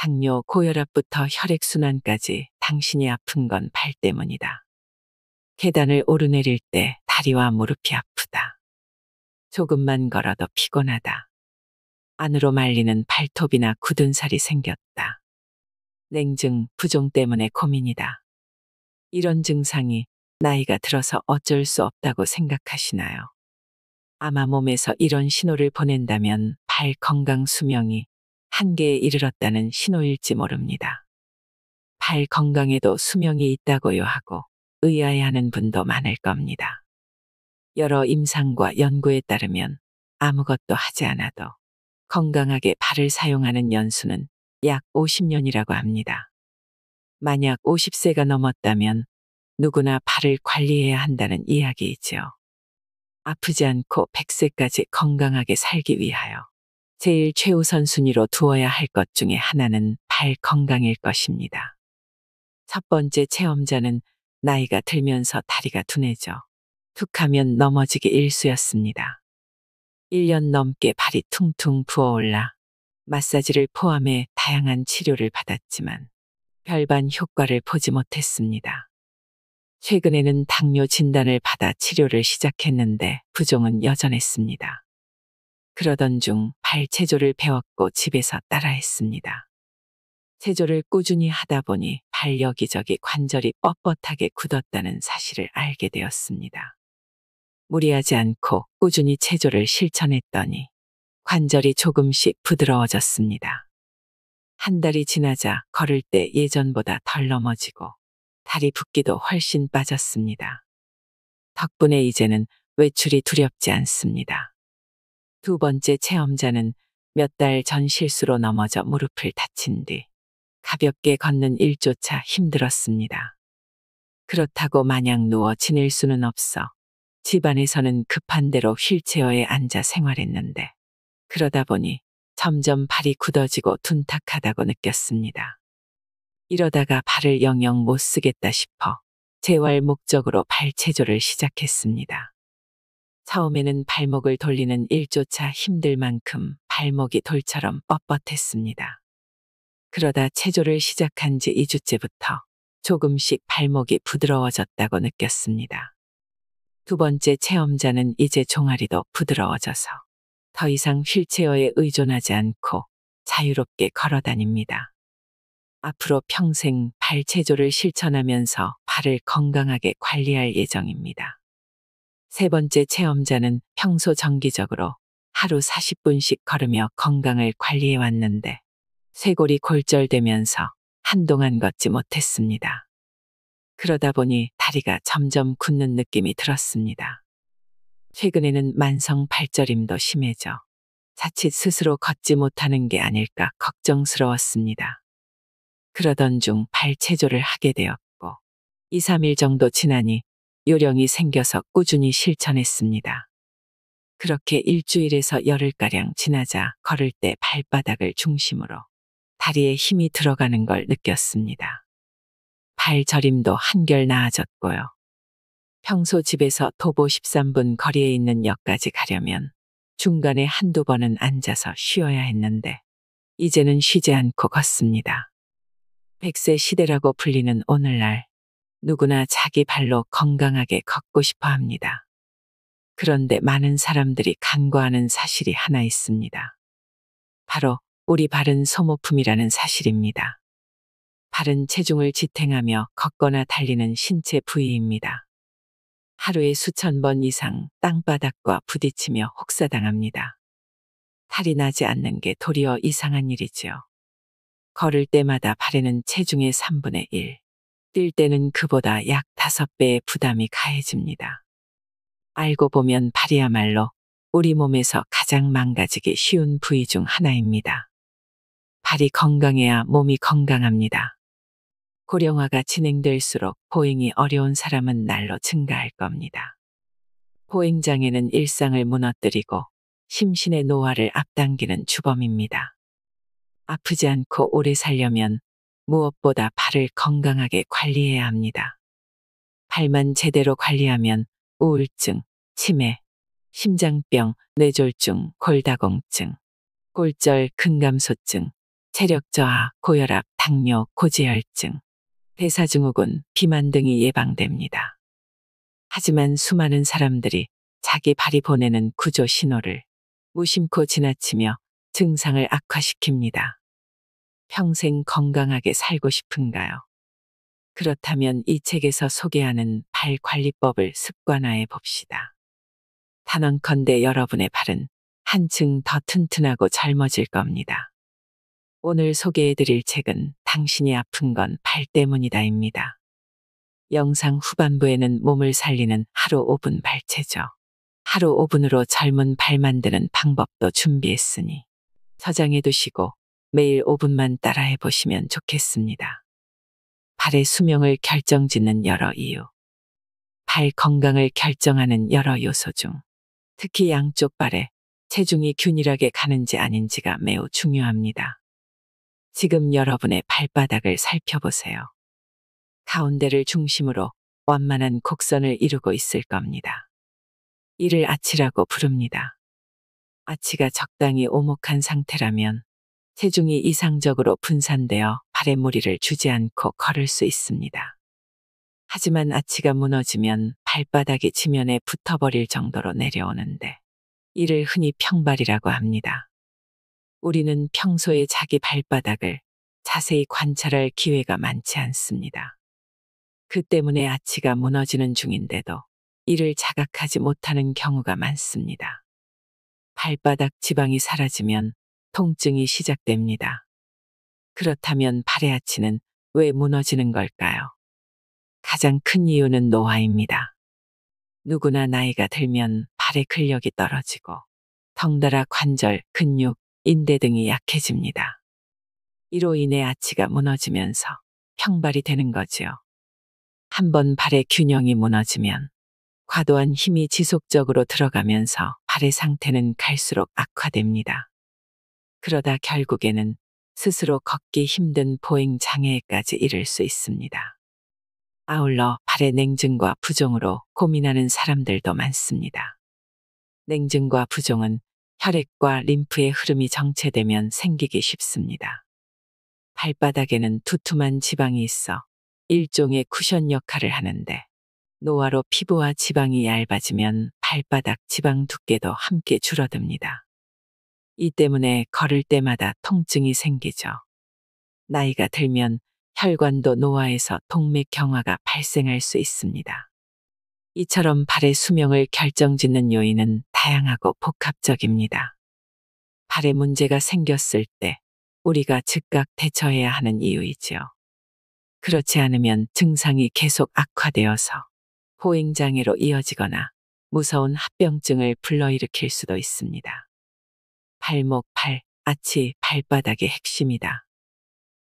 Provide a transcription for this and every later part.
당뇨, 고혈압부터 혈액순환까지 당신이 아픈 건 발 때문이다. 계단을 오르내릴 때 다리와 무릎이 아프다. 조금만 걸어도 피곤하다. 안으로 말리는 발톱이나 굳은 살이 생겼다. 냉증, 부종 때문에 고민이다. 이런 증상이 나이가 들어서 어쩔 수 없다고 생각하시나요? 아마 몸에서 이런 신호를 보낸다면 발 건강 수명이 한계에 이르렀다는 신호일지 모릅니다. 발 건강에도 수명이 있다고요 하고 의아해하는 분도 많을 겁니다. 여러 임상과 연구에 따르면 아무것도 하지 않아도 건강하게 발을 사용하는 연수는 약 50년이라고 합니다. 만약 50세가 넘었다면 누구나 발을 관리해야 한다는 이야기이지요. 아프지 않고 100세까지 건강하게 살기 위하여 제일 최우선 순위로 두어야 할 것 중에 하나는 발 건강일 것입니다. 첫 번째 체험자는 나이가 들면서 다리가 둔해져 툭하면 넘어지기 일쑤였습니다. 1년 넘게 발이 퉁퉁 부어올라 마사지를 포함해 다양한 치료를 받았지만 별반 효과를 보지 못했습니다. 최근에는 당뇨 진단을 받아 치료를 시작했는데 부종은 여전했습니다. 그러던 중 발 체조를 배웠고 집에서 따라했습니다. 체조를 꾸준히 하다 보니 발 여기저기 관절이 뻣뻣하게 굳었다는 사실을 알게 되었습니다. 무리하지 않고 꾸준히 체조를 실천했더니 관절이 조금씩 부드러워졌습니다. 한 달이 지나자 걸을 때 예전보다 덜 넘어지고 다리 붓기도 훨씬 빠졌습니다. 덕분에 이제는 외출이 두렵지 않습니다. 두 번째 체험자는 몇 달 전 실수로 넘어져 무릎을 다친 뒤 가볍게 걷는 일조차 힘들었습니다. 그렇다고 마냥 누워 지낼 수는 없어 집안에서는 급한 대로 휠체어에 앉아 생활했는데 그러다 보니 점점 발이 굳어지고 둔탁하다고 느꼈습니다. 이러다가 발을 영영 못 쓰겠다 싶어 재활 목적으로 발체조를 시작했습니다. 처음에는 발목을 돌리는 일조차 힘들 만큼 발목이 돌처럼 뻣뻣했습니다. 그러다 체조를 시작한 지 2주째부터 조금씩 발목이 부드러워졌다고 느꼈습니다. 두 번째 체험자는 이제 종아리도 부드러워져서 더 이상 휠체어에 의존하지 않고 자유롭게 걸어 다닙니다. 앞으로 평생 발체조를 실천하면서 발을 건강하게 관리할 예정입니다. 세 번째 체험자는 평소 정기적으로 하루 40분씩 걸으며 건강을 관리해 왔는데 쇄골이 골절되면서 한동안 걷지 못했습니다. 그러다 보니 다리가 점점 굳는 느낌이 들었습니다. 최근에는 만성 발저림도 심해져 자칫 스스로 걷지 못하는 게 아닐까 걱정스러웠습니다. 그러던 중 발체조를 하게 되었고 2, 3일 정도 지나니 요령이 생겨서 꾸준히 실천했습니다. 그렇게 일주일에서 열흘가량 지나자 걸을 때 발바닥을 중심으로 다리에 힘이 들어가는 걸 느꼈습니다. 발저림도 한결 나아졌고요. 평소 집에서 도보 13분 거리에 있는 역까지 가려면 중간에 한두 번은 앉아서 쉬어야 했는데 이제는 쉬지 않고 걷습니다. 100세 시대라고 불리는 오늘날 누구나 자기 발로 건강하게 걷고 싶어 합니다. 그런데 많은 사람들이 간과하는 사실이 하나 있습니다. 바로 우리 발은 소모품이라는 사실입니다. 발은 체중을 지탱하며 걷거나 달리는 신체 부위입니다. 하루에 수천 번 이상 땅바닥과 부딪히며 혹사당합니다. 탈이 나지 않는 게 도리어 이상한 일이지요. 걸을 때마다 발에는 체중의 3분의 1, 뛸 때는 그보다 약 5배의 부담이 가해집니다. 알고 보면 발이야말로 우리 몸에서 가장 망가지기 쉬운 부위 중 하나입니다. 발이 건강해야 몸이 건강합니다. 고령화가 진행될수록 보행이 어려운 사람은 날로 증가할 겁니다. 보행장애는 일상을 무너뜨리고 심신의 노화를 앞당기는 주범입니다. 아프지 않고 오래 살려면 무엇보다 발을 건강하게 관리해야 합니다. 발만 제대로 관리하면 우울증, 치매, 심장병, 뇌졸중, 골다공증, 골절, 근감소증, 체력 저하, 고혈압, 당뇨, 고지혈증, 대사증후군, 비만 등이 예방됩니다. 하지만 수많은 사람들이 자기 발이 보내는 구조 신호를 무심코 지나치며 증상을 악화시킵니다. 평생 건강하게 살고 싶은가요? 그렇다면 이 책에서 소개하는 발 관리법을 습관화해 봅시다. 단언컨대 여러분의 발은 한층 더 튼튼하고 젊어질 겁니다. 오늘 소개해드릴 책은 당신이 아픈 건 발 때문이다입니다. 영상 후반부에는 몸을 살리는 하루 5분 발체죠. 하루 5분으로 젊은 발 만드는 방법도 준비했으니 저장해 두시고 매일 5분만 따라해 보시면 좋겠습니다. 발의 수명을 결정짓는 여러 이유. 발 건강을 결정하는 여러 요소 중 특히 양쪽 발에 체중이 균일하게 가는지 아닌지가 매우 중요합니다. 지금 여러분의 발바닥을 살펴보세요. 가운데를 중심으로 완만한 곡선을 이루고 있을 겁니다. 이를 아치라고 부릅니다. 아치가 적당히 오목한 상태라면 체중이 이상적으로 분산되어 발에 무리를 주지 않고 걸을 수 있습니다. 하지만 아치가 무너지면 발바닥이 지면에 붙어버릴 정도로 내려오는데 이를 흔히 평발이라고 합니다. 우리는 평소에 자기 발바닥을 자세히 관찰할 기회가 많지 않습니다. 그 때문에 아치가 무너지는 중인데도 이를 자각하지 못하는 경우가 많습니다. 발바닥 지방이 사라지면 통증이 시작됩니다. 그렇다면 발의 아치는 왜 무너지는 걸까요? 가장 큰 이유는 노화입니다. 누구나 나이가 들면 발의 근력이 떨어지고 덩달아 관절, 근육, 인대 등이 약해집니다. 이로 인해 아치가 무너지면서 평발이 되는 거지요. 한번 발의 균형이 무너지면 과도한 힘이 지속적으로 들어가면서 발의 상태는 갈수록 악화됩니다. 그러다 결국에는 스스로 걷기 힘든 보행 장애에까지 이를 수 있습니다. 아울러 발의 냉증과 부종으로 고민하는 사람들도 많습니다. 냉증과 부종은 혈액과 림프의 흐름이 정체되면 생기기 쉽습니다. 발바닥에는 두툼한 지방이 있어 일종의 쿠션 역할을 하는데 노화로 피부와 지방이 얇아지면 발바닥 지방 두께도 함께 줄어듭니다. 이 때문에 걸을 때마다 통증이 생기죠. 나이가 들면 혈관도 노화해서 동맥경화가 발생할 수 있습니다. 이처럼 발의 수명을 결정짓는 요인은 다양하고 복합적입니다. 발에 문제가 생겼을 때 우리가 즉각 대처해야 하는 이유이지요. 그렇지 않으면 증상이 계속 악화되어서 보행장애로 이어지거나 무서운 합병증을 불러일으킬 수도 있습니다. 발목, 발, 아치, 발바닥의 핵심이다.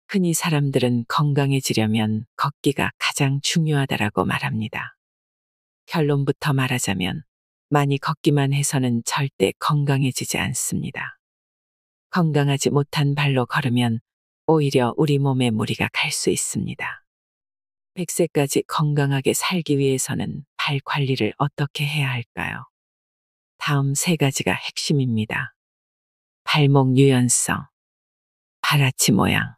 흔히 사람들은 건강해지려면 걷기가 가장 중요하다라고 말합니다. 결론부터 말하자면 많이 걷기만 해서는 절대 건강해지지 않습니다. 건강하지 못한 발로 걸으면 오히려 우리 몸에 무리가 갈 수 있습니다. 100세까지 건강하게 살기 위해서는 발 관리를 어떻게 해야 할까요? 다음 3가지가 핵심입니다. 발목 유연성, 발아치 모양,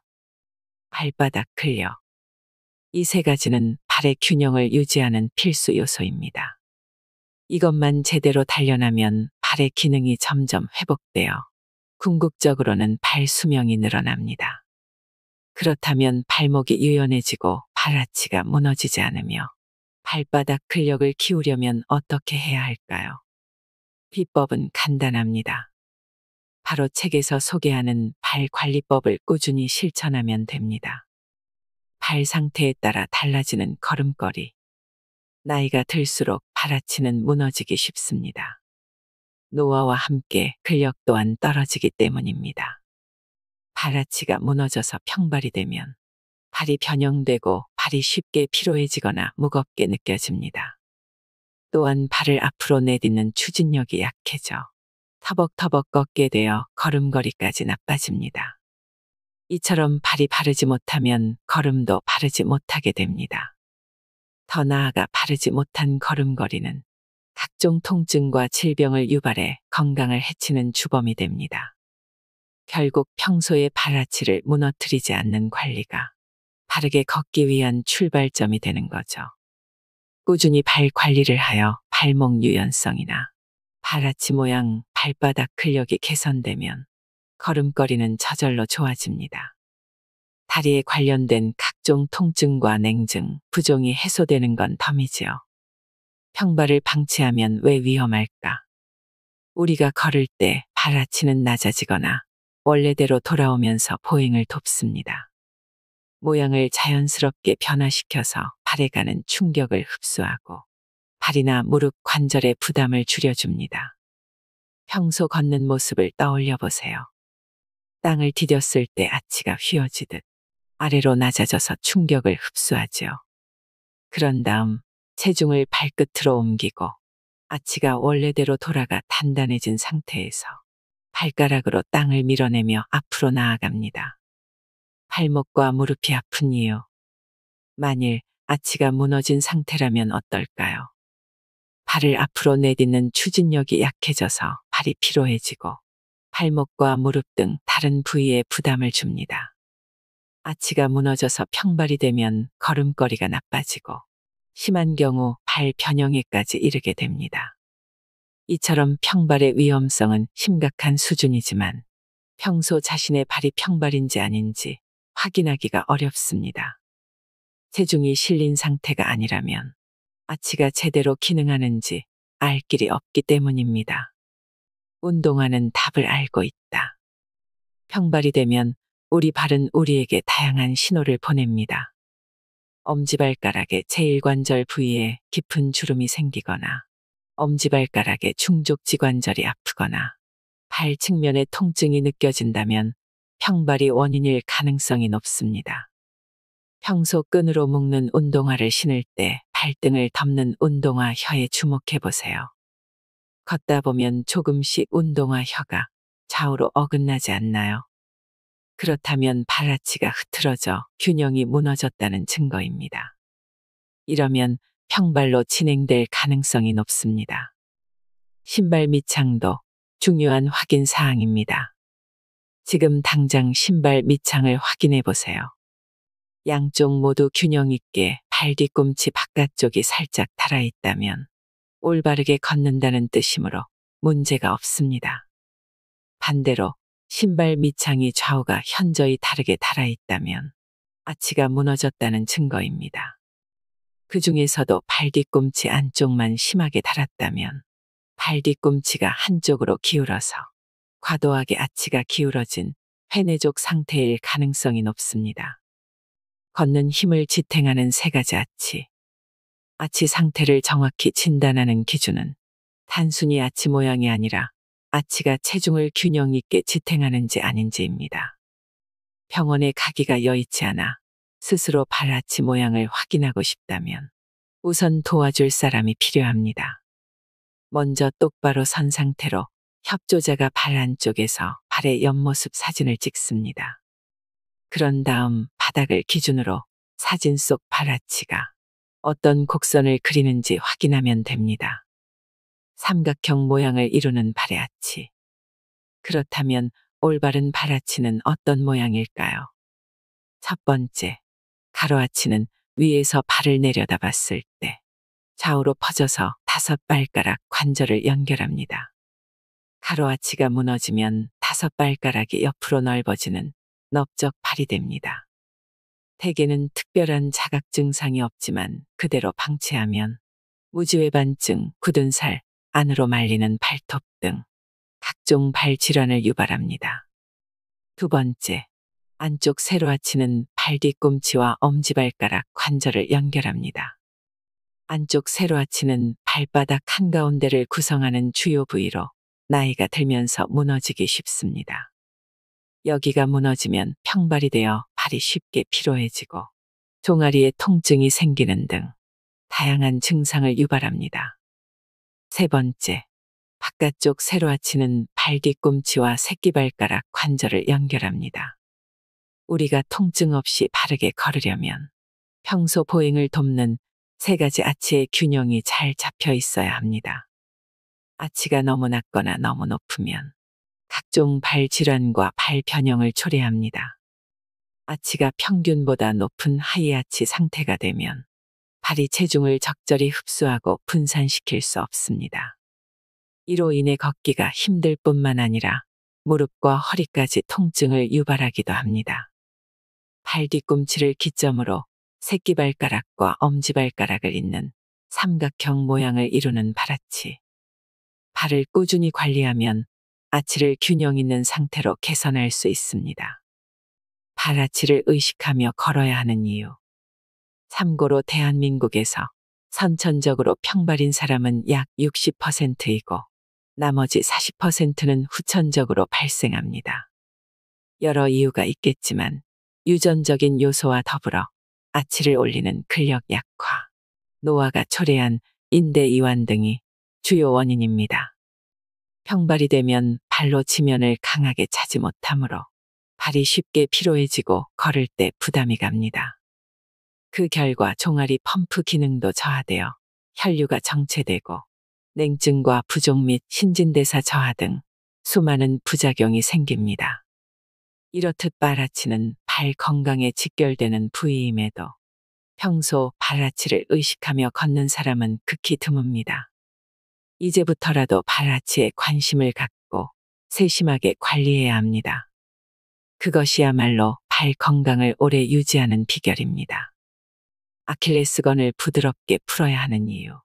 발바닥 근력. 이 3가지는 발의 균형을 유지하는 필수 요소입니다. 이것만 제대로 단련하면 발의 기능이 점점 회복되어 궁극적으로는 발 수명이 늘어납니다. 그렇다면 발목이 유연해지고 발아치가 무너지지 않으며 발바닥 근력을 키우려면 어떻게 해야 할까요? 비법은 간단합니다. 바로 책에서 소개하는 발 관리법을 꾸준히 실천하면 됩니다. 발 상태에 따라 달라지는 걸음걸이. 나이가 들수록 발아치는 무너지기 쉽습니다. 노화와 함께 근력 또한 떨어지기 때문입니다. 발아치가 무너져서 평발이 되면 발이 변형되고 발이 쉽게 피로해지거나 무겁게 느껴집니다. 또한 발을 앞으로 내딛는 추진력이 약해져 터벅터벅 걷게 되어 걸음걸이까지 나빠집니다. 이처럼 발이 바르지 못하면 걸음도 바르지 못하게 됩니다. 더 나아가 바르지 못한 걸음걸이는 각종 통증과 질병을 유발해 건강을 해치는 주범이 됩니다. 결국 평소의 발아치를 무너뜨리지 않는 관리가 바르게 걷기 위한 출발점이 되는 거죠. 꾸준히 발 관리를 하여 발목 유연성이나 발아치 모양, 발바닥 근력이 개선되면 걸음걸이는 저절로 좋아집니다. 다리에 관련된 각종 통증과 냉증, 부종이 해소되는 건 덤이지요. 평발을 방치하면 왜 위험할까? 우리가 걸을 때 발아치는 낮아지거나 원래대로 돌아오면서 보행을 돕습니다. 모양을 자연스럽게 변화시켜서 발에 가는 충격을 흡수하고 발이나 무릎 관절의 부담을 줄여줍니다. 평소 걷는 모습을 떠올려 보세요. 땅을 디뎠을 때 아치가 휘어지듯 아래로 낮아져서 충격을 흡수하지요. 그런 다음 체중을 발끝으로 옮기고 아치가 원래대로 돌아가 단단해진 상태에서 발가락으로 땅을 밀어내며 앞으로 나아갑니다. 발목과 무릎이 아픈 이유. 만일 아치가 무너진 상태라면 어떨까요? 발을 앞으로 내딛는 추진력이 약해져서 발이 피로해지고 발목과 무릎 등 다른 부위에 부담을 줍니다. 아치가 무너져서 평발이 되면 걸음걸이가 나빠지고 심한 경우 발 변형에까지 이르게 됩니다. 이처럼 평발의 위험성은 심각한 수준이지만 평소 자신의 발이 평발인지 아닌지 확인하기가 어렵습니다. 체중이 실린 상태가 아니라면 아치가 제대로 기능하는지 알 길이 없기 때문입니다. 운동화는 답을 알고 있다. 평발이 되면 우리 발은 우리에게 다양한 신호를 보냅니다. 엄지발가락의 제1관절 부위에 깊은 주름이 생기거나 엄지발가락의 중족지관절이 아프거나 발 측면에 통증이 느껴진다면 평발이 원인일 가능성이 높습니다. 평소 끈으로 묶는 운동화를 신을 때 발등을 덮는 운동화 혀에 주목해 보세요. 걷다 보면 조금씩 운동화 혀가 좌우로 어긋나지 않나요? 그렇다면 발아치가 흐트러져 균형이 무너졌다는 증거입니다. 이러면 평발로 진행될 가능성이 높습니다. 신발 밑창도 중요한 확인 사항입니다. 지금 당장 신발 밑창을 확인해 보세요. 양쪽 모두 균형 있게 발 뒤꿈치 바깥쪽이 살짝 달아있다면 올바르게 걷는다는 뜻이므로 문제가 없습니다. 반대로 신발 밑창이 좌우가 현저히 다르게 달아있다면 아치가 무너졌다는 증거입니다. 그 중에서도 발 뒤꿈치 안쪽만 심하게 달았다면 발 뒤꿈치가 한쪽으로 기울어서 과도하게 아치가 기울어진 회내족 상태일 가능성이 높습니다. 걷는 힘을 지탱하는 세 가지 아치. 아치 상태를 정확히 진단하는 기준은 단순히 아치 모양이 아니라 아치가 체중을 균형 있게 지탱하는지 아닌지입니다. 병원에 가기가 여의치 않아 스스로 발아치 모양을 확인하고 싶다면 우선 도와줄 사람이 필요합니다. 먼저 똑바로 선 상태로 협조자가 발 안쪽에서 발의 옆모습 사진을 찍습니다. 그런 다음 바닥을 기준으로 사진 속 발아치가 어떤 곡선을 그리는지 확인하면 됩니다. 삼각형 모양을 이루는 발의 아치. 그렇다면 올바른 발아치는 어떤 모양일까요? 첫 번째, 가로아치는 위에서 발을 내려다 봤을 때 좌우로 퍼져서 5발가락 관절을 연결합니다. 가로아치가 무너지면 5발가락이 옆으로 넓어지는 넓적 발이 됩니다. 대개는 특별한 자각 증상이 없지만 그대로 방치하면 무지외반증, 굳은 살, 안으로 말리는 발톱 등 각종 발 질환을 유발합니다. 두 번째, 안쪽 세로아치는 발 뒤꿈치와 엄지발가락 관절을 연결합니다. 안쪽 세로아치는 발바닥 한가운데를 구성하는 주요 부위로 나이가 들면서 무너지기 쉽습니다. 여기가 무너지면 평발이 되어 발이 쉽게 피로해지고 종아리에 통증이 생기는 등 다양한 증상을 유발합니다. 세 번째, 바깥쪽 세로아치는 발 뒤꿈치와 새끼발가락 관절을 연결합니다. 우리가 통증 없이 바르게 걸으려면 평소 보행을 돕는 세 가지 아치의 균형이 잘 잡혀 있어야 합니다. 아치가 너무 낮거나 너무 높으면 각종 발 질환과 발 변형을 초래합니다. 아치가 평균보다 높은 하이 아치 상태가 되면 발이 체중을 적절히 흡수하고 분산시킬 수 없습니다. 이로 인해 걷기가 힘들 뿐만 아니라 무릎과 허리까지 통증을 유발하기도 합니다. 발 뒤꿈치를 기점으로 새끼발가락과 엄지발가락을 잇는 삼각형 모양을 이루는 발아치. 발을 꾸준히 관리하면 아치를 균형 있는 상태로 개선할 수 있습니다. 발아치를 의식하며 걸어야 하는 이유. 참고로 대한민국에서 선천적으로 평발인 사람은 약 60%이고 나머지 40%는 후천적으로 발생합니다. 여러 이유가 있겠지만 유전적인 요소와 더불어 아치를 올리는 근력 약화, 노화가 초래한 인대 이완 등이 주요 원인입니다. 평발이 되면 발로 지면을 강하게 차지 못하므로 발이 쉽게 피로해지고 걸을 때 부담이 갑니다. 그 결과 종아리 펌프 기능도 저하되어 혈류가 정체되고 냉증과 부종 및 신진대사 저하 등 수많은 부작용이 생깁니다. 이렇듯 발아치는 발 건강에 직결되는 부위임에도 평소 발아치를 의식하며 걷는 사람은 극히 드뭅니다. 이제부터라도 발아치에 관심을 갖고 세심하게 관리해야 합니다. 그것이야말로 발 건강을 오래 유지하는 비결입니다. 아킬레스건을 부드럽게 풀어야 하는 이유.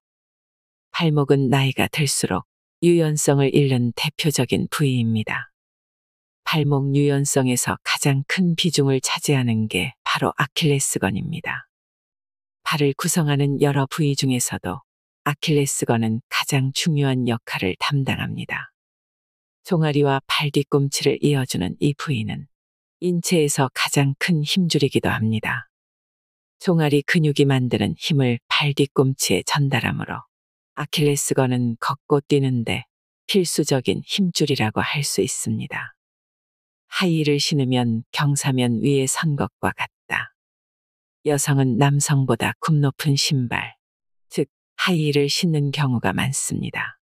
발목은 나이가 들수록 유연성을 잃는 대표적인 부위입니다. 발목 유연성에서 가장 큰 비중을 차지하는 게 바로 아킬레스건입니다. 발을 구성하는 여러 부위 중에서도 아킬레스건은 가장 중요한 역할을 담당합니다. 종아리와 발 뒤꿈치를 이어주는 이 부위는 인체에서 가장 큰 힘줄이기도 합니다. 종아리 근육이 만드는 힘을 발 뒤꿈치에 전달하므로 아킬레스건은 걷고 뛰는데 필수적인 힘줄이라고 할 수 있습니다. 하이힐을 신으면 경사면 위에 선 것과 같다. 여성은 남성보다 굽 높은 신발, 즉 하이힐을 신는 경우가 많습니다.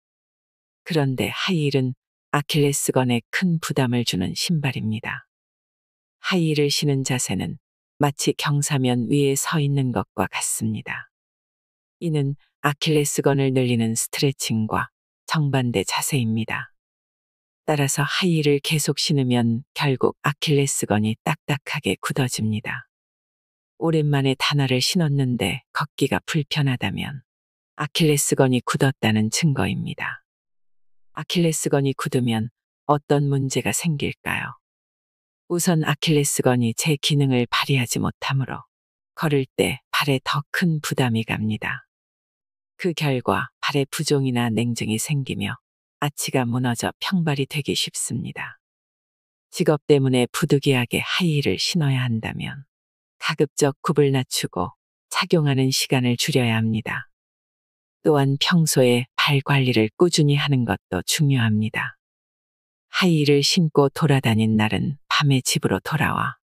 그런데 하이힐은 아킬레스건에 큰 부담을 주는 신발입니다. 하이힐을 신은 자세는 마치 경사면 위에 서 있는 것과 같습니다. 이는 아킬레스건을 늘리는 스트레칭과 정반대 자세입니다. 따라서 하이힐을 계속 신으면 결국 아킬레스건이 딱딱하게 굳어집니다. 오랜만에 단화를 신었는데 걷기가 불편하다면 아킬레스건이 굳었다는 증거입니다. 아킬레스건이 굳으면 어떤 문제가 생길까요? 우선 아킬레스건이 제 기능을 발휘하지 못하므로 걸을 때 발에 더 큰 부담이 갑니다. 그 결과 발에 부종이나 냉증이 생기며 아치가 무너져 평발이 되기 쉽습니다. 직업 때문에 부득이하게 하이힐을 신어야 한다면 가급적 굽을 낮추고 착용하는 시간을 줄여야 합니다. 또한 평소에 발 관리를 꾸준히 하는 것도 중요합니다. 하이힐을 신고 돌아다닌 날은 밤에 집으로 돌아와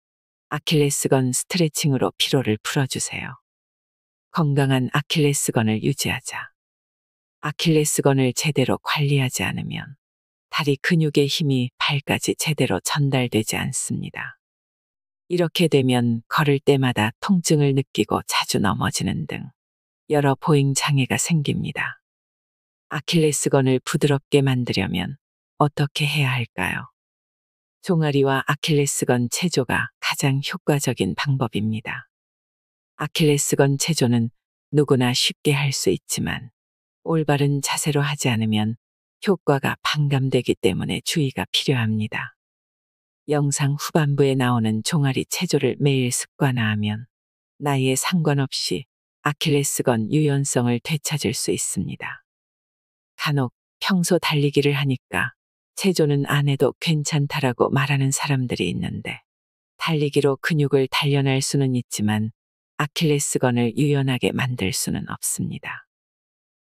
아킬레스건 스트레칭으로 피로를 풀어주세요. 건강한 아킬레스건을 유지하자. 아킬레스건을 제대로 관리하지 않으면 다리 근육의 힘이 발까지 제대로 전달되지 않습니다. 이렇게 되면 걸을 때마다 통증을 느끼고 자주 넘어지는 등 여러 보행 장애가 생깁니다. 아킬레스건을 부드럽게 만들려면 어떻게 해야 할까요? 종아리와 아킬레스건 체조가 가장 효과적인 방법입니다. 아킬레스건 체조는 누구나 쉽게 할 수 있지만 올바른 자세로 하지 않으면 효과가 반감되기 때문에 주의가 필요합니다. 영상 후반부에 나오는 종아리 체조를 매일 습관화하면 나이에 상관없이 아킬레스건 유연성을 되찾을 수 있습니다. 간혹 평소 달리기를 하니까 체조는 안 해도 괜찮다라고 말하는 사람들이 있는데 달리기로 근육을 단련할 수는 있지만 아킬레스건을 유연하게 만들 수는 없습니다.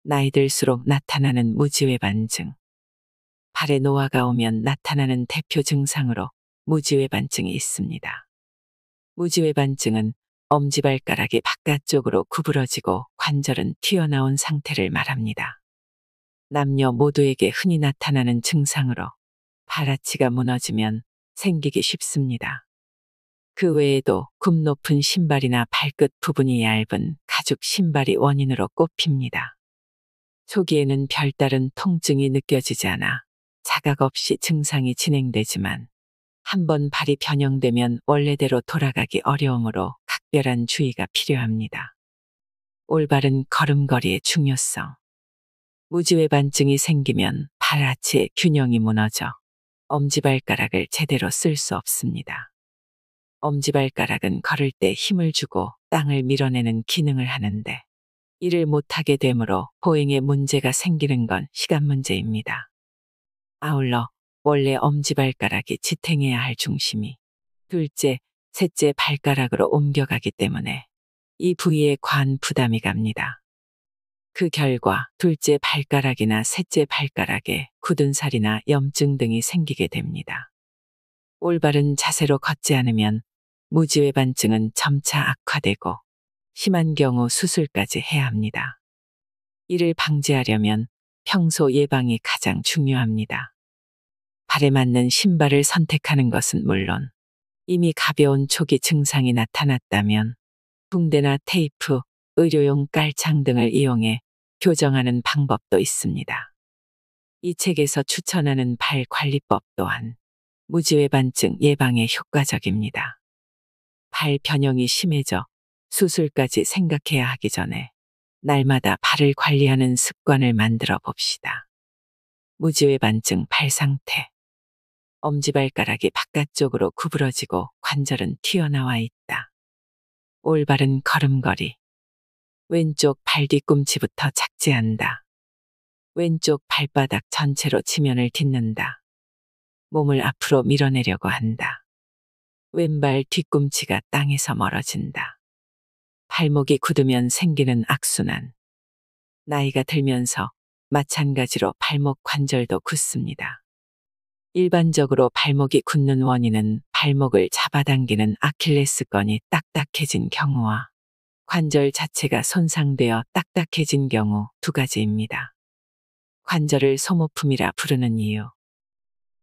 나이 들수록 나타나는 무지외반증. 발에 노화가 오면 나타나는 대표 증상으로 무지외반증이 있습니다. 무지외반증은 엄지발가락이 바깥쪽으로 구부러지고 관절은 튀어나온 상태를 말합니다. 남녀 모두에게 흔히 나타나는 증상으로 발아치가 무너지면 생기기 쉽습니다. 그 외에도 굽 높은 신발이나 발끝 부분이 얇은 가죽 신발이 원인으로 꼽힙니다. 초기에는 별다른 통증이 느껴지지 않아 자각 없이 증상이 진행되지만 한번 발이 변형되면 원래대로 돌아가기 어려우므로 각별한 주의가 필요합니다. 올바른 걸음걸이의 중요성. 무지외반증이 생기면 발아치의 균형이 무너져 엄지발가락을 제대로 쓸 수 없습니다. 엄지발가락은 걸을 때 힘을 주고 땅을 밀어내는 기능을 하는데 이를 못하게 되므로 보행에 문제가 생기는 건 시간 문제입니다. 아울러 원래 엄지발가락이 지탱해야 할 중심이 둘째, 셋째 발가락으로 옮겨가기 때문에 이 부위에 과한 부담이 갑니다. 그 결과 둘째 발가락이나 셋째 발가락에 굳은 살이나 염증 등이 생기게 됩니다. 올바른 자세로 걷지 않으면 무지외반증은 점차 악화되고 심한 경우 수술까지 해야 합니다. 이를 방지하려면 평소 예방이 가장 중요합니다. 발에 맞는 신발을 선택하는 것은 물론 이미 가벼운 초기 증상이 나타났다면 붕대나 테이프, 의료용 깔창 등을 이용해 교정하는 방법도 있습니다. 이 책에서 추천하는 발 관리법 또한 무지외반증 예방에 효과적입니다. 발 변형이 심해져 수술까지 생각해야 하기 전에 날마다 발을 관리하는 습관을 만들어 봅시다. 무지외반증 발 상태. 엄지발가락이 바깥쪽으로 구부러지고 관절은 튀어나와 있다. 올바른 걸음걸이. 왼쪽 발 뒤꿈치부터 착지한다. 왼쪽 발바닥 전체로 지면을 딛는다. 몸을 앞으로 밀어내려고 한다. 왼발 뒤꿈치가 땅에서 멀어진다. 발목이 굳으면 생기는 악순환. 나이가 들면서 마찬가지로 발목 관절도 굳습니다. 일반적으로 발목이 굳는 원인은 발목을 잡아당기는 아킬레스건이 딱딱해진 경우와 관절 자체가 손상되어 딱딱해진 경우 두 가지입니다. 관절을 소모품이라 부르는 이유.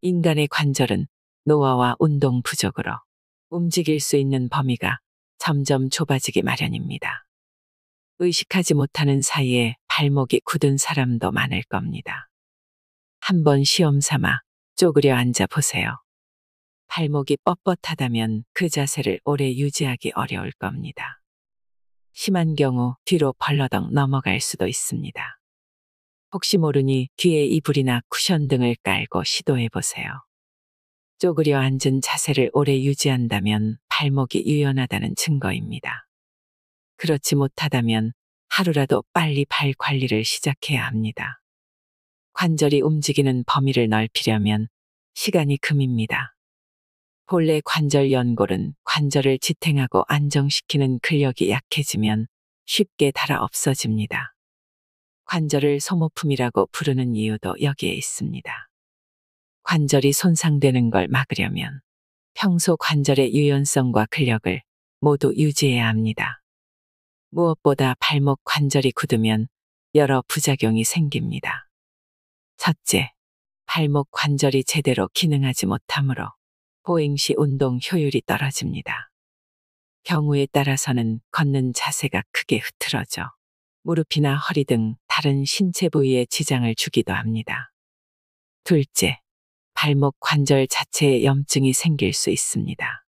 인간의 관절은 노화와 운동 부족으로 움직일 수 있는 범위가 점점 좁아지기 마련입니다. 의식하지 못하는 사이에 발목이 굳은 사람도 많을 겁니다. 한번 시험 삼아 쪼그려 앉아 보세요. 발목이 뻣뻣하다면 그 자세를 오래 유지하기 어려울 겁니다. 심한 경우 뒤로 벌러덩 넘어갈 수도 있습니다. 혹시 모르니 뒤에 이불이나 쿠션 등을 깔고 시도해 보세요. 쪼그려 앉은 자세를 오래 유지한다면 발목이 유연하다는 증거입니다. 그렇지 못하다면 하루라도 빨리 발 관리를 시작해야 합니다. 관절이 움직이는 범위를 넓히려면 시간이 금입니다. 본래 관절 연골은 관절을 지탱하고 안정시키는 근력이 약해지면 쉽게 닳아 없어집니다. 관절을 소모품이라고 부르는 이유도 여기에 있습니다. 관절이 손상되는 걸 막으려면 평소 관절의 유연성과 근력을 모두 유지해야 합니다. 무엇보다 발목 관절이 굳으면 여러 부작용이 생깁니다. 첫째, 발목 관절이 제대로 기능하지 못하므로 보행 시 운동 효율이 떨어집니다. 경우에 따라서는 걷는 자세가 크게 흐트러져 무릎이나 허리 등 다른 신체 부위에 지장을 주기도 합니다. 둘째, 발목 관절 자체에 염증이 생길 수 있습니다.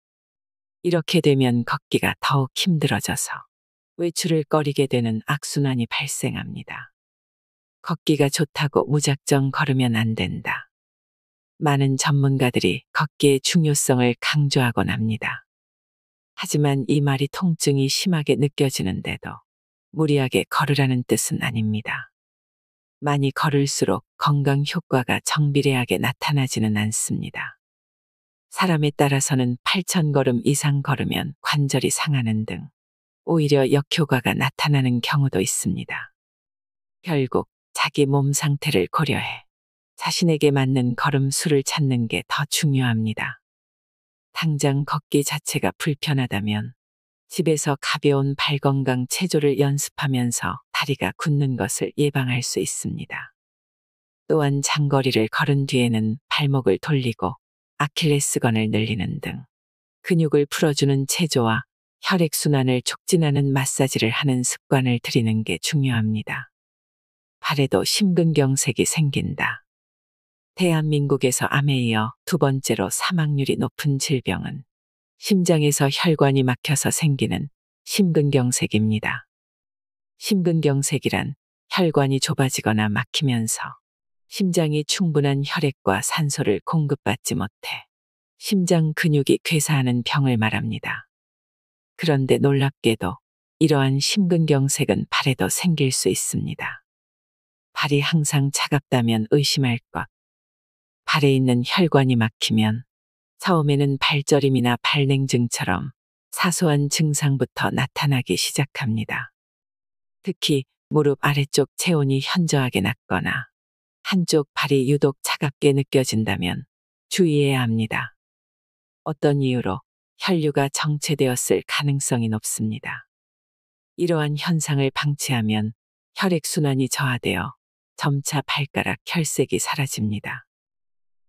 이렇게 되면 걷기가 더욱 힘들어져서 외출을 꺼리게 되는 악순환이 발생합니다. 걷기가 좋다고 무작정 걸으면 안 된다. 많은 전문가들이 걷기의 중요성을 강조하곤 합니다. 하지만 이 말이 통증이 심하게 느껴지는데도 무리하게 걸으라는 뜻은 아닙니다. 많이 걸을수록 건강 효과가 정비례하게 나타나지는 않습니다. 사람에 따라서는 8,000걸음 이상 걸으면 관절이 상하는 등 오히려 역효과가 나타나는 경우도 있습니다. 결국 자기 몸 상태를 고려해 자신에게 맞는 걸음 수를 찾는 게 더 중요합니다. 당장 걷기 자체가 불편하다면 집에서 가벼운 발건강 체조를 연습하면서 다리가 굳는 것을 예방할 수 있습니다. 또한 장거리를 걸은 뒤에는 발목을 돌리고 아킬레스건을 늘리는 등 근육을 풀어주는 체조와 혈액순환을 촉진하는 마사지를 하는 습관을 들이는 게 중요합니다. 발에도 심근경색이 생긴다. 대한민국에서 암에 이어 두 번째로 사망률이 높은 질병은 심장에서 혈관이 막혀서 생기는 심근경색입니다. 심근경색이란 혈관이 좁아지거나 막히면서 심장이 충분한 혈액과 산소를 공급받지 못해 심장 근육이 괴사하는 병을 말합니다. 그런데 놀랍게도 이러한 심근경색은 발에도 생길 수 있습니다. 발이 항상 차갑다면 의심할 것. 발에 있는 혈관이 막히면 처음에는 발저림이나 발냉증처럼 사소한 증상부터 나타나기 시작합니다. 특히 무릎 아래쪽 체온이 현저하게 낮거나 한쪽 발이 유독 차갑게 느껴진다면 주의해야 합니다. 어떤 이유로 혈류가 정체되었을 가능성이 높습니다. 이러한 현상을 방치하면 혈액순환이 저하되어 점차 발가락 혈색이 사라집니다.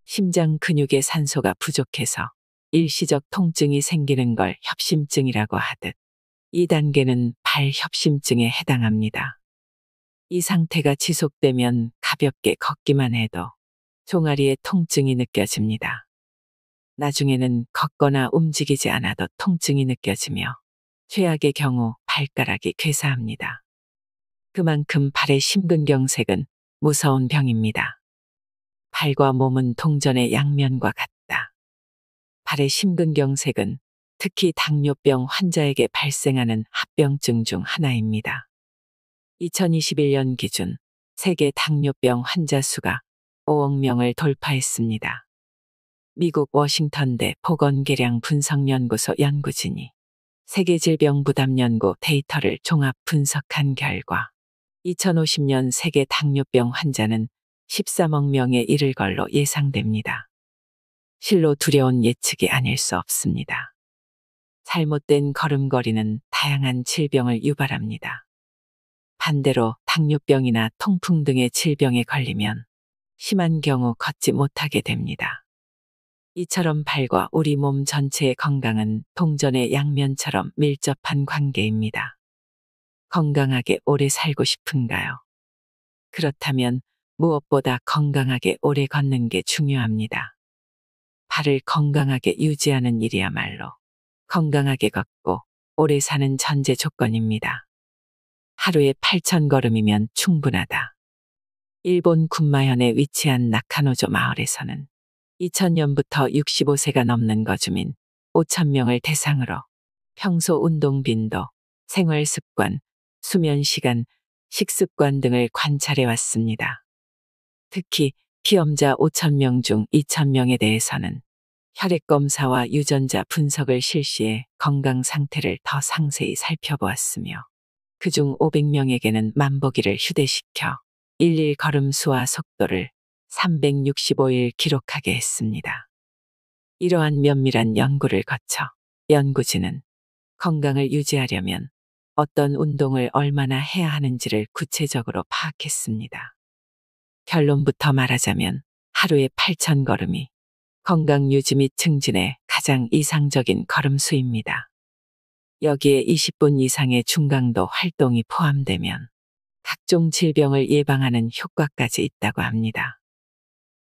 심장 근육의 산소가 부족해서 일시적 통증이 생기는 걸 협심증이라고 하듯 이 단계는 발협심증에 해당합니다. 이 상태가 지속되면 가볍게 걷기만 해도 종아리에 통증이 느껴집니다. 나중에는 걷거나 움직이지 않아도 통증이 느껴지며 최악의 경우 발가락이 괴사합니다. 그만큼 발의 심근경색은 무서운 병입니다. 발과 몸은 동전의 양면과 같다. 발의 심근경색은 특히 당뇨병 환자에게 발생하는 합병증 중 하나입니다. 2021년 기준 세계 당뇨병 환자 수가 5억 명을 돌파했습니다. 미국 워싱턴대 보건계량 분석연구소 연구진이 세계질병부담연구 데이터를 종합 분석한 결과 2050년 세계 당뇨병 환자는 13억 명에 이를 걸로 예상됩니다. 실로 두려운 예측이 아닐 수 없습니다. 잘못된 걸음걸이는 다양한 질병을 유발합니다. 반대로 당뇨병이나 통풍 등의 질병에 걸리면 심한 경우 걷지 못하게 됩니다. 이처럼 발과 우리 몸 전체의 건강은 동전의 양면처럼 밀접한 관계입니다. 건강하게 오래 살고 싶은가요? 그렇다면 무엇보다 건강하게 오래 걷는 게 중요합니다. 발을 건강하게 유지하는 일이야말로 건강하게 걷고 오래 사는 전제 조건입니다. 하루에 8,000걸음이면 충분하다. 일본 군마현에 위치한 나카노조 마을에서는 2000년부터 65세가 넘는 거주민 5,000명을 대상으로 평소 운동 빈도, 생활 습관, 수면 시간, 식습관 등을 관찰해 왔습니다. 특히 피험자 5,000명 중 2,000명에 대해서는 혈액 검사와 유전자 분석을 실시해 건강 상태를 더 상세히 살펴보았으며 그중 500명에게는 만보기를 휴대시켜 일일 걸음 수와 속도를 365일 기록하게 했습니다. 이러한 면밀한 연구를 거쳐 연구진은 건강을 유지하려면 어떤 운동을 얼마나 해야 하는지를 구체적으로 파악했습니다. 결론부터 말하자면 하루에 8,000걸음이 건강 유지 및 증진에 가장 이상적인 걸음 수입니다. 여기에 20분 이상의 중강도 활동이 포함되면 각종 질병을 예방하는 효과까지 있다고 합니다.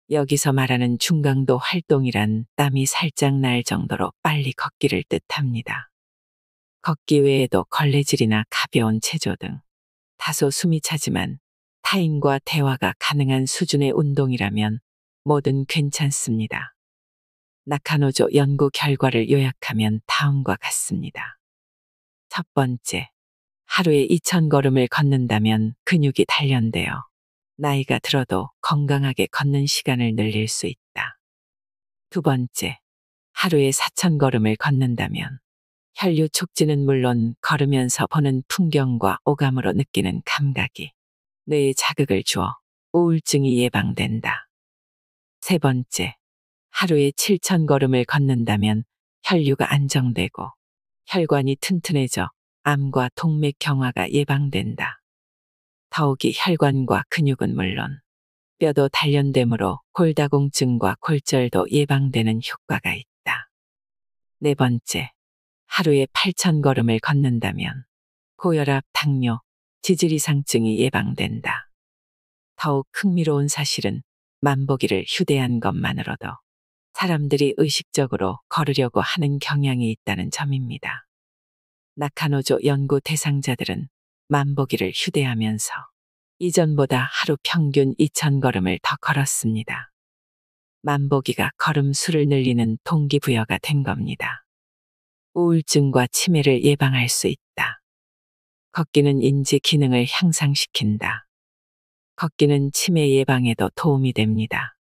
여기서 말하는 중강도 활동이란 땀이 살짝 날 정도로 빨리 걷기를 뜻합니다. 걷기 외에도 걸레질이나 가벼운 체조 등 다소 숨이 차지만 타인과 대화가 가능한 수준의 운동이라면 뭐든 괜찮습니다. 나카노조 연구 결과를 요약하면 다음과 같습니다. 첫 번째, 하루에 2,000걸음을 걷는다면 근육이 단련되어 나이가 들어도 건강하게 걷는 시간을 늘릴 수 있다. 두 번째, 하루에 4,000걸음을 걷는다면 혈류 촉진은 물론 걸으면서 보는 풍경과 오감으로 느끼는 감각이 뇌에 자극을 주어 우울증이 예방된다. 세 번째, 하루에 7,000걸음을 걷는다면 혈류가 안정되고 혈관이 튼튼해져 암과 동맥경화가 예방된다. 더욱이 혈관과 근육은 물론 뼈도 단련되므로 골다공증과 골절도 예방되는 효과가 있다. 네 번째, 하루에 8,000걸음을 걷는다면 고혈압, 당뇨, 지질이상증이 예방된다. 더욱 흥미로운 사실은 만보기를 휴대한 것만으로도 사람들이 의식적으로 걸으려고 하는 경향이 있다는 점입니다. 나카노조 연구 대상자들은 만보기를 휴대하면서 이전보다 하루 평균 2,000걸음을 더 걸었습니다. 만보기가 걸음 수를 늘리는 동기부여가 된 겁니다. 우울증과 치매를 예방할 수 있다. 걷기는 인지 기능을 향상시킨다. 걷기는 치매 예방에도 도움이 됩니다.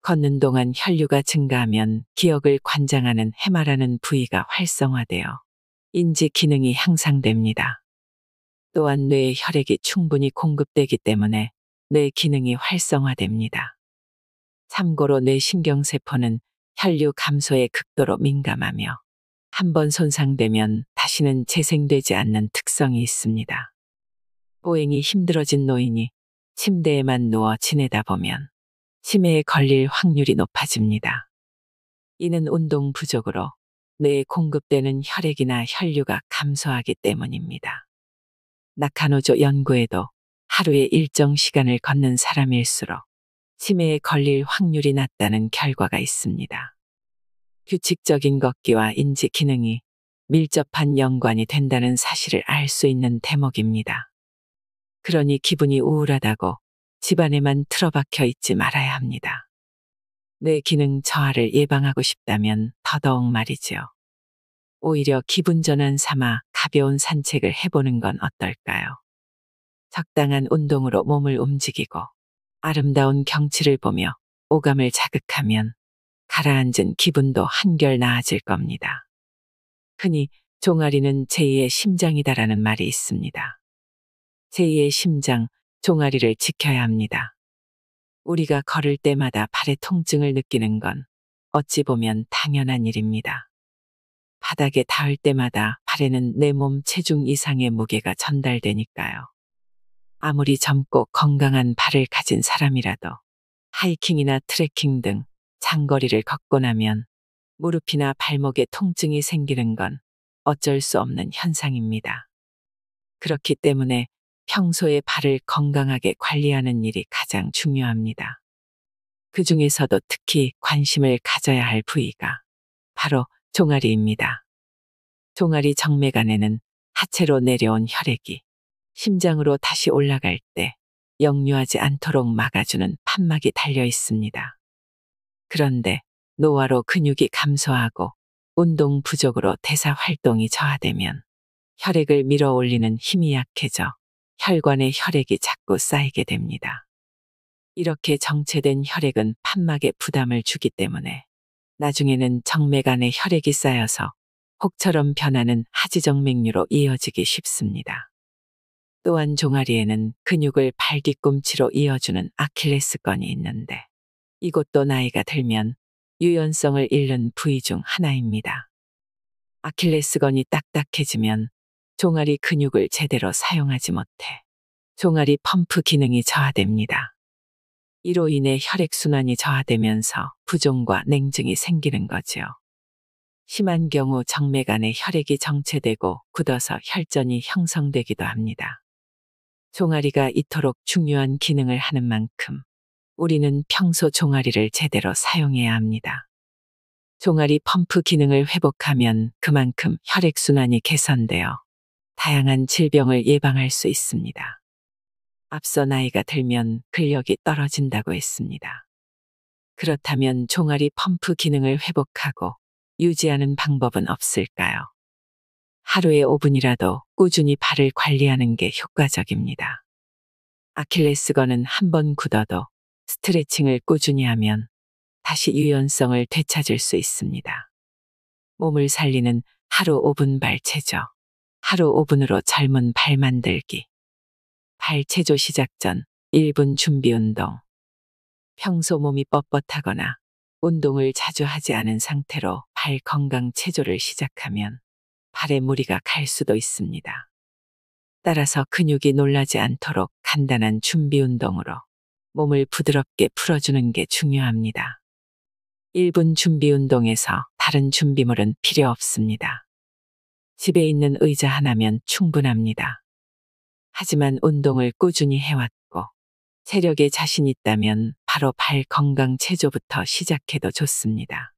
걷는 동안 혈류가 증가하면 기억을 관장하는 해마라는 부위가 활성화되어 인지 기능이 향상됩니다. 또한 뇌에 혈액이 충분히 공급되기 때문에 뇌 기능이 활성화됩니다. 참고로 뇌 신경세포는 혈류 감소에 극도로 민감하며 한번 손상되면 다시는 재생되지 않는 특성이 있습니다. 보행이 힘들어진 노인이 침대에만 누워 지내다 보면 치매에 걸릴 확률이 높아집니다. 이는 운동 부족으로 뇌에 공급되는 혈액이나 혈류가 감소하기 때문입니다. 나카노조 연구에도 하루에 일정 시간을 걷는 사람일수록 치매에 걸릴 확률이 낮다는 결과가 있습니다. 규칙적인 걷기와 인지 기능이 밀접한 연관이 된다는 사실을 알 수 있는 대목입니다. 그러니 기분이 우울하다고 집안에만 틀어박혀 있지 말아야 합니다. 뇌 기능 저하를 예방하고 싶다면 더더욱 말이죠. 오히려 기분 전환 삼아 가벼운 산책을 해보는 건 어떨까요? 적당한 운동으로 몸을 움직이고 아름다운 경치를 보며 오감을 자극하면 가라앉은 기분도 한결 나아질 겁니다. 흔히 종아리는 제2의 심장이다라는 말이 있습니다. 제2의 심장, 종아리를 지켜야 합니다. 우리가 걸을 때마다 발의 통증을 느끼는 건 어찌 보면 당연한 일입니다. 바닥에 닿을 때마다 발에는 내 몸 체중 이상의 무게가 전달되니까요. 아무리 젊고 건강한 발을 가진 사람이라도 하이킹이나 트레킹 등 장거리를 걷고 나면 무릎이나 발목에 통증이 생기는 건 어쩔 수 없는 현상입니다. 그렇기 때문에 평소에 발을 건강하게 관리하는 일이 가장 중요합니다. 그 중에서도 특히 관심을 가져야 할 부위가 바로 종아리입니다. 종아리 정맥안에는 하체로 내려온 혈액이 심장으로 다시 올라갈 때 역류하지 않도록 막아주는 판막이 달려 있습니다. 그런데 노화로 근육이 감소하고 운동 부족으로 대사 활동이 저하되면 혈액을 밀어 올리는 힘이 약해져 혈관에 혈액이 자꾸 쌓이게 됩니다. 이렇게 정체된 혈액은 판막에 부담을 주기 때문에 나중에는 정맥안에 혈액이 쌓여서 혹처럼 변하는 하지정맥류로 이어지기 쉽습니다. 또한 종아리에는 근육을 발 뒤꿈치로 이어주는 아킬레스건이 있는데 이것도 나이가 들면 유연성을 잃는 부위 중 하나입니다. 아킬레스건이 딱딱해지면 종아리 근육을 제대로 사용하지 못해 종아리 펌프 기능이 저하됩니다. 이로 인해 혈액순환이 저하되면서 부종과 냉증이 생기는 거죠. 심한 경우 정맥안에 혈액이 정체되고 굳어서 혈전이 형성되기도 합니다. 종아리가 이토록 중요한 기능을 하는 만큼 우리는 평소 종아리를 제대로 사용해야 합니다. 종아리 펌프 기능을 회복하면 그만큼 혈액순환이 개선되어 다양한 질병을 예방할 수 있습니다. 앞서 나이가 들면 근력이 떨어진다고 했습니다. 그렇다면 종아리 펌프 기능을 회복하고 유지하는 방법은 없을까요? 하루에 5분이라도 꾸준히 발을 관리하는 게 효과적입니다. 아킬레스건은 한 번 굳어도 스트레칭을 꾸준히 하면 다시 유연성을 되찾을 수 있습니다. 몸을 살리는 하루 5분 발체조. 하루 5분으로 젊은 발 만들기. 발체조 시작 전 1분 준비 운동. 평소 몸이 뻣뻣하거나 운동을 자주 하지 않은 상태로 발 건강 체조를 시작하면 발에 무리가 갈 수도 있습니다. 따라서 근육이 놀라지 않도록 간단한 준비 운동으로 몸을 부드럽게 풀어주는 게 중요합니다. 1분 준비 운동에서 다른 준비물은 필요 없습니다. 집에 있는 의자 하나면 충분합니다. 하지만 운동을 꾸준히 해왔고 체력에 자신 있다면 바로 발 건강 체조부터 시작해도 좋습니다.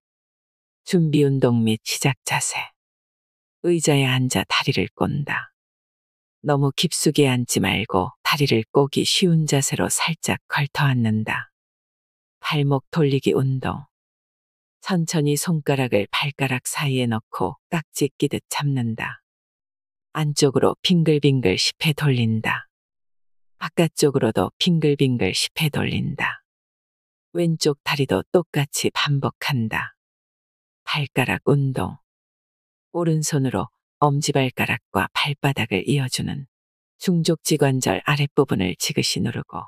준비 운동 및 시작 자세. 의자에 앉아 다리를 꼰다. 너무 깊숙이 앉지 말고 다리를 꼬기 쉬운 자세로 살짝 걸터 앉는다. 발목 돌리기 운동. 천천히 손가락을 발가락 사이에 넣고 깍지 끼듯 잡는다. 안쪽으로 빙글빙글 10회 돌린다. 바깥쪽으로도 빙글빙글 10회 돌린다. 왼쪽 다리도 똑같이 반복한다. 발가락 운동. 오른손으로 엄지발가락과 발바닥을 이어주는 중족지관절 아랫부분을 지그시 누르고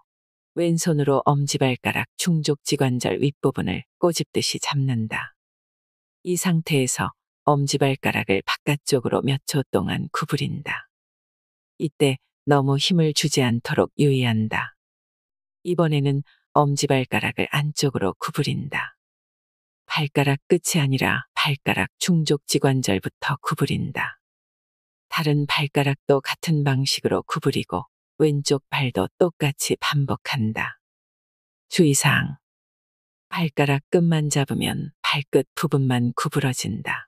왼손으로 엄지발가락 중족지관절 윗부분을 꼬집듯이 잡는다. 이 상태에서 엄지발가락을 바깥쪽으로 몇 초 동안 구부린다. 이때 너무 힘을 주지 않도록 유의한다. 이번에는 엄지발가락을 안쪽으로 구부린다. 발가락 끝이 아니라 발가락 중족지관절부터 구부린다. 다른 발가락도 같은 방식으로 구부리고 왼쪽 발도 똑같이 반복한다. 주의사항. 발가락 끝만 잡으면 발끝 부분만 구부러진다.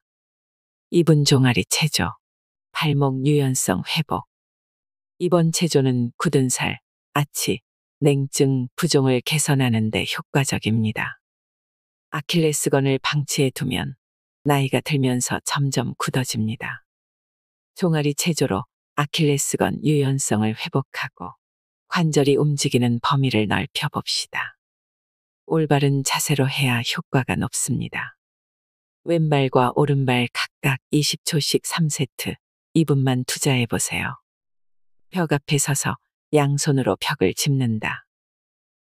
2분 종아리 체조. 발목 유연성 회복. 이번 체조는 굳은 살, 아치, 냉증, 부종을 개선하는 데 효과적입니다. 아킬레스건을 방치해 두면 나이가 들면서 점점 굳어집니다. 종아리 체조로 아킬레스건 유연성을 회복하고 관절이 움직이는 범위를 넓혀 봅시다. 올바른 자세로 해야 효과가 높습니다. 왼발과 오른발 각각 20초씩 3세트, 2분만 투자해 보세요. 벽 앞에 서서 양손으로 벽을 짚는다.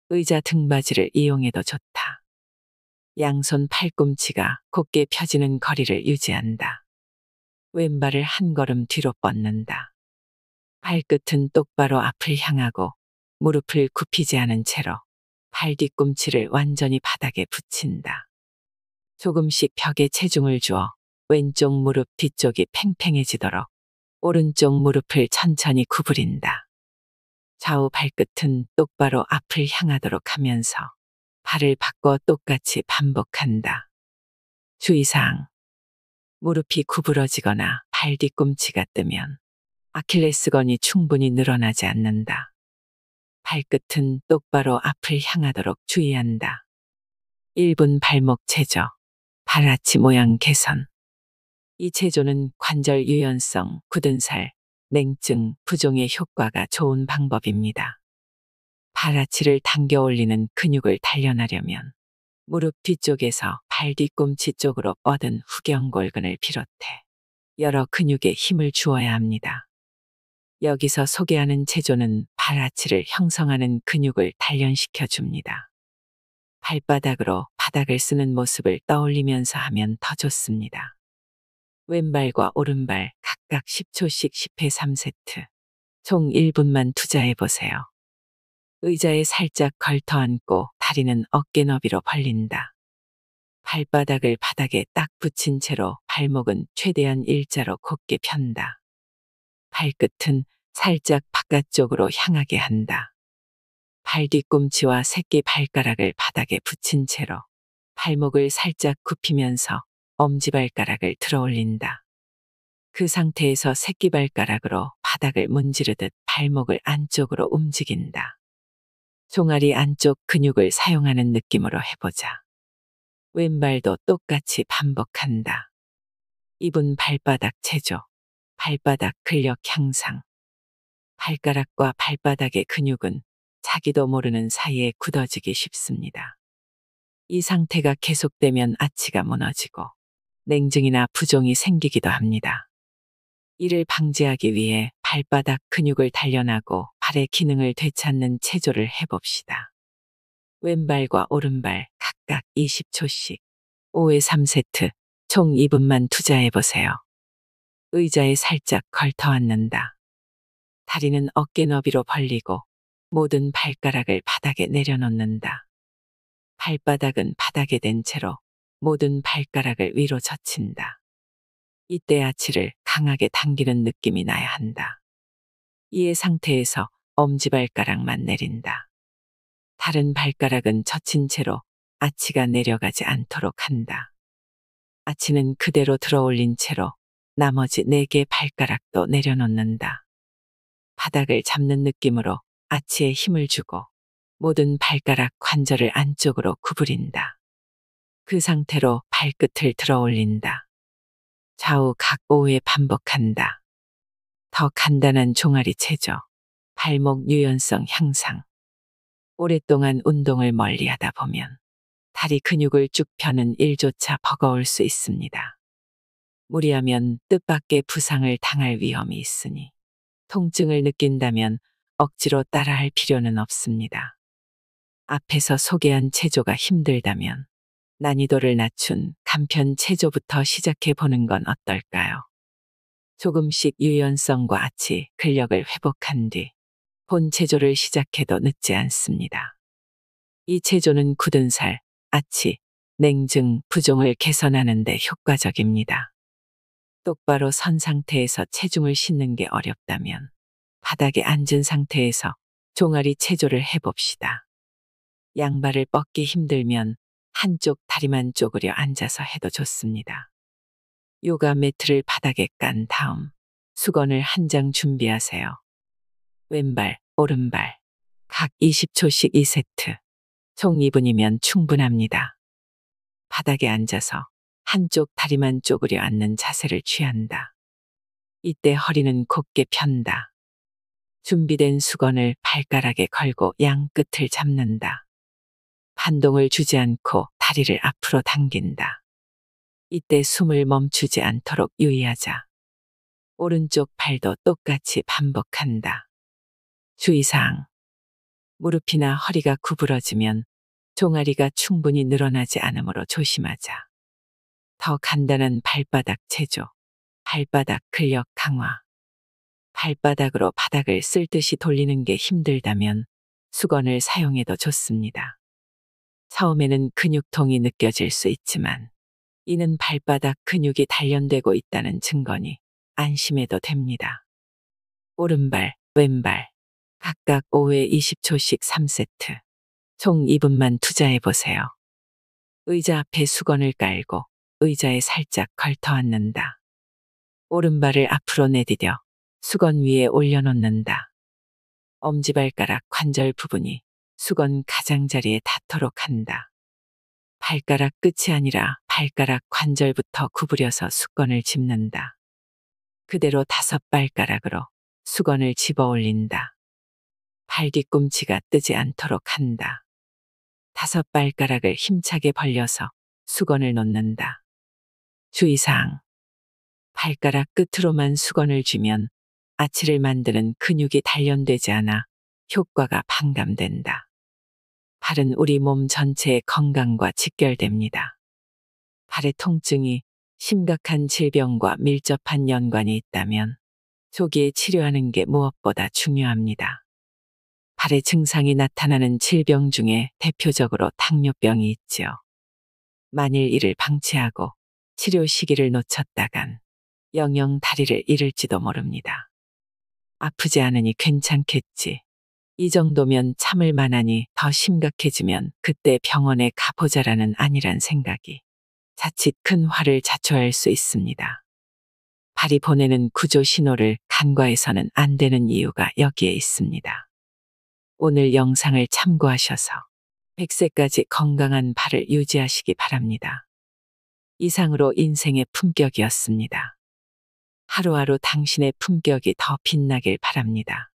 의자 등받이를 이용해도 좋다. 양손 팔꿈치가 곧게 펴지는 거리를 유지한다. 왼발을 한 걸음 뒤로 뻗는다. 발끝은 똑바로 앞을 향하고 무릎을 굽히지 않은 채로 발 뒤꿈치를 완전히 바닥에 붙인다. 조금씩 벽에 체중을 주어 왼쪽 무릎 뒤쪽이 팽팽해지도록 오른쪽 무릎을 천천히 구부린다. 좌우 발끝은 똑바로 앞을 향하도록 하면서 발을 바꿔 똑같이 반복한다. 주의사항. 무릎이 구부러지거나 발 뒤꿈치가 뜨면 아킬레스건이 충분히 늘어나지 않는다. 발끝은 똑바로 앞을 향하도록 주의한다. 1분 발목 체조. 발아치 모양 개선. 이 체조는 관절 유연성, 굳은 살, 냉증, 부종에 효과가 좋은 방법입니다. 발아치를 당겨 올리는 근육을 단련하려면 무릎 뒤쪽에서 발 뒤꿈치 쪽으로 뻗은 후경골근을 비롯해 여러 근육에 힘을 주어야 합니다. 여기서 소개하는 체조는 발아치를 형성하는 근육을 단련시켜 줍니다. 발바닥으로 바닥을 쓰는 모습을 떠올리면서 하면 더 좋습니다. 왼발과 오른발 각각 10초씩 10회 3세트. 총 1분만 투자해 보세요. 의자에 살짝 걸터 앉고 다리는 어깨 너비로 벌린다. 발바닥을 바닥에 딱 붙인 채로 발목은 최대한 일자로 곧게 편다. 발끝은 살짝 바깥쪽으로 향하게 한다. 발 뒤꿈치와 새끼 발가락을 바닥에 붙인 채로 발목을 살짝 굽히면서 엄지발가락을 들어 올린다. 그 상태에서 새끼발가락으로 바닥을 문지르듯 발목을 안쪽으로 움직인다. 종아리 안쪽 근육을 사용하는 느낌으로 해보자. 왼발도 똑같이 반복한다. 2분 발바닥 체조. 발바닥 근력 향상. 발가락과 발바닥의 근육은 자기도 모르는 사이에 굳어지기 쉽습니다. 이 상태가 계속되면 아치가 무너지고 냉증이나 부종이 생기기도 합니다. 이를 방지하기 위해 발바닥 근육을 단련하고 발의 기능을 되찾는 체조를 해봅시다. 왼발과 오른발 각각 20초씩 5회 3세트 총 2분만 투자해보세요. 의자에 살짝 걸터 앉는다. 다리는 어깨 너비로 벌리고 모든 발가락을 바닥에 내려놓는다. 발바닥은 바닥에 댄 채로 모든 발가락을 위로 젖힌다. 이때 아치를 강하게 당기는 느낌이 나야 한다. 이의 상태에서 엄지발가락만 내린다. 다른 발가락은 젖힌 채로 아치가 내려가지 않도록 한다. 아치는 그대로 들어올린 채로 나머지 4개 발가락도 내려놓는다. 바닥을 잡는 느낌으로 아치에 힘을 주고 모든 발가락 관절을 안쪽으로 구부린다. 그 상태로 발끝을 들어올린다. 좌우 각 5회 반복한다. 더 간단한 종아리 체조, 발목 유연성 향상. 오랫동안 운동을 멀리하다 보면 다리 근육을 쭉 펴는 일조차 버거울 수 있습니다. 무리하면 뜻밖의 부상을 당할 위험이 있으니 통증을 느낀다면 억지로 따라할 필요는 없습니다. 앞에서 소개한 체조가 힘들다면 난이도를 낮춘 간편 체조부터 시작해 보는 건 어떨까요? 조금씩 유연성과 아치, 근력을 회복한 뒤 본 체조를 시작해도 늦지 않습니다. 이 체조는 굳은 살, 아치, 냉증, 부종을 개선하는 데 효과적입니다. 똑바로 선 상태에서 체중을 싣는 게 어렵다면 바닥에 앉은 상태에서 종아리 체조를 해봅시다. 양발을 뻗기 힘들면 한쪽 다리만 쪼그려 앉아서 해도 좋습니다. 요가 매트를 바닥에 깐 다음 수건을 한 장 준비하세요. 왼발, 오른발, 각 20초씩 2세트. 총 2분이면 충분합니다. 바닥에 앉아서 한쪽 다리만 쪼그려 앉는 자세를 취한다. 이때 허리는 곧게 편다. 준비된 수건을 발가락에 걸고 양 끝을 잡는다. 반동을 주지 않고 다리를 앞으로 당긴다. 이때 숨을 멈추지 않도록 유의하자. 오른쪽 발도 똑같이 반복한다. 주의사항. 무릎이나 허리가 구부러지면 종아리가 충분히 늘어나지 않으므로 조심하자. 더 간단한 발바닥 체조, 발바닥 근력 강화. 발바닥으로 바닥을 쓸듯이 돌리는 게 힘들다면 수건을 사용해도 좋습니다. 처음에는 근육통이 느껴질 수 있지만 이는 발바닥 근육이 단련되고 있다는 증거니 안심해도 됩니다. 오른발, 왼발, 각각 5회 20초씩 3세트. 총 2분만 투자해보세요. 의자 앞에 수건을 깔고 의자에 살짝 걸터 앉는다. 오른발을 앞으로 내디뎌 수건 위에 올려놓는다. 엄지발가락 관절 부분이 수건 가장자리에 닿도록 한다. 발가락 끝이 아니라 발가락 관절부터 구부려서 수건을 짚는다. 그대로 5발가락으로 수건을 집어 올린다. 발 뒤꿈치가 뜨지 않도록 한다. 5발가락을 힘차게 벌려서 수건을 놓는다. 주의사항. 발가락 끝으로만 수건을 쥐면 아치를 만드는 근육이 단련되지 않아 효과가 반감된다. 발은 우리 몸 전체의 건강과 직결됩니다. 발의 통증이 심각한 질병과 밀접한 연관이 있다면 조기에 치료하는 게 무엇보다 중요합니다. 발의 증상이 나타나는 질병 중에 대표적으로 당뇨병이 있지요. 만일 이를 방치하고 치료 시기를 놓쳤다간 영영 다리를 잃을지도 모릅니다. 아프지 않으니 괜찮겠지. 이 정도면 참을 만하니 더 심각해지면 그때 병원에 가보자라는 아니란 생각이 자칫 큰 화를 자초할 수 있습니다. 발이 보내는 구조 신호를 간과해서는 안 되는 이유가 여기에 있습니다. 오늘 영상을 참고하셔서 100세까지 건강한 발을 유지하시기 바랍니다. 이상으로 인생의 품격이었습니다. 하루하루 당신의 품격이 더 빛나길 바랍니다.